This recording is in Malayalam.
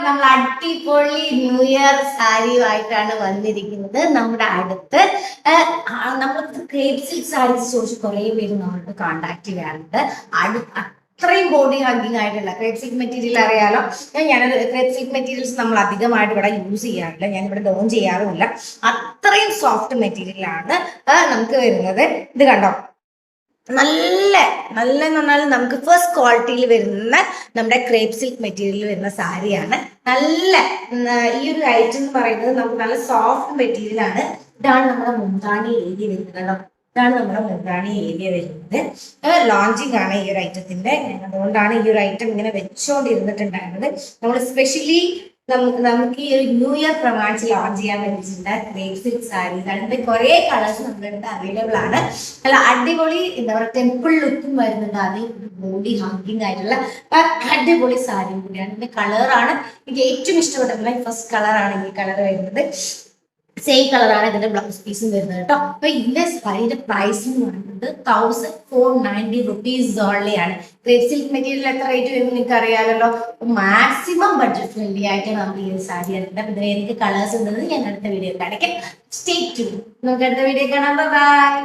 നമ്മൾ അടിപൊളി ന്യൂ ഇയർ സാരിയുമായിട്ടാണ് വന്നിരിക്കുന്നത്. നമ്മുടെ അടുത്ത് നമ്മൾ ക്രേപ്പ് സിൽക്ക് സാരീസ് ചോദിച്ച് കുറേ പേര് നമ്മൾക്ക് കോണ്ടാക്ട് ചെയ്യാറുണ്ട്. അത്രയും ബോഡി ഹഗ്ഗിങ് ആയിട്ടുള്ള ക്രേപ്പ് സിൽക്ക് മെറ്റീരിയൽ അറിയാലോ. ഞാനത് ക്രേപ്പ് സിൽക്ക് മെറ്റീരിയൽസ് നമ്മൾ അധികമായിട്ട് ഇവിടെ യൂസ് ചെയ്യാറില്ല, ഞാൻ ഇവിടെ ഡോൺ ചെയ്യാറുമില്ല. അത്രയും സോഫ്റ്റ് മെറ്റീരിയലാണ് നമുക്ക് വരുന്നത്. ഇത് കണ്ടോ, നല്ല നല്ല എന്ന് പറഞ്ഞാൽ നമുക്ക് ഫസ്റ്റ് ക്വാളിറ്റിയിൽ വരുന്ന നമ്മുടെ ക്രേപ്പ് സിൽക്ക് മെറ്റീരിയൽ വരുന്ന സാരിയാണ്. നല്ല ഈ ഒരു ഐറ്റം എന്ന് പറയുന്നത് നമുക്ക് നല്ല സോഫ്റ്റ് മെറ്റീരിയൽ ആണ്. ഇതാണ് നമ്മുടെ മുന്താണി ഏരിയ വരുന്നത് കേട്ടോ. ഇതാണ് നമ്മുടെ മുന്താണി ഏരിയ വരുന്നത്. ലോഞ്ചിങ് ആണ് ഈ ഒരു ഐറ്റത്തിന്റെ, അതുകൊണ്ടാണ് ഈ ഒരു ഐറ്റം ഇങ്ങനെ വെച്ചുകൊണ്ടിരുന്നിട്ടുണ്ടായിരുന്നത്. നമ്മൾ സ്പെഷ്യലി നമുക്ക് ഈ ഒരു ന്യൂ ഇയർ പ്രമാണിച്ച് ലോഞ്ച് ചെയ്യാൻ വേണ്ടിയിട്ടുണ്ട് ക്രേപ്പ് സിൽക്ക് സാരീസ്. അതിന്റെ കുറെ കളേഴ്സ് നമ്മുടെ അടുത്ത് അവൈലബിൾ ആണ്. നല്ല അടിപൊളി എന്താ പറയുക ടെമ്പിൾ ലുക്കും വരുന്നുണ്ട്. അതേ ബോഡി ഹഗ്ഗിങ് ആയിട്ടുള്ള അടിപൊളി സാരി കൂടിയാണ്. ഇതിന്റെ കളറാണ് എനിക്ക് ഏറ്റവും ഇഷ്ടപ്പെട്ടത്. ഫസ്റ്റ് കളറാണ് ഈ കളർ വരുന്നത്. സെയിം കളറാണ് ഇതിന്റെ ബ്ലൗസ് പീസും വരുന്നത് കേട്ടോ. അപ്പൊ ഇതിന്റെ സാരിയുടെ പ്രൈസ് എന്ന് പറയുന്നത് 1490 rupees ഓൺലി ആണ്. ക്രേപ്പ് സിൽക്ക് മെറ്റീരിയൽ എത്ര റേറ്റ് വരുന്നത് നിങ്ങൾക്ക് അറിയാമല്ലോ. മാക്സിമം ബഡ്ജറ്റ് ഫ്രണ്ട്ലി ആയിട്ട് നമുക്ക് ഈ ഒരു സാരി ഉണ്ട്. അപ്പൊ ഇതിന് എനിക്ക് കളേഴ്സ് ഉണ്ടെന്ന് ഞാൻ അടുത്ത വീഡിയോ കാണിക്കാം. Stay tune. നമുക്ക് അടുത്ത വീഡിയോ കാണാം. ബൈ.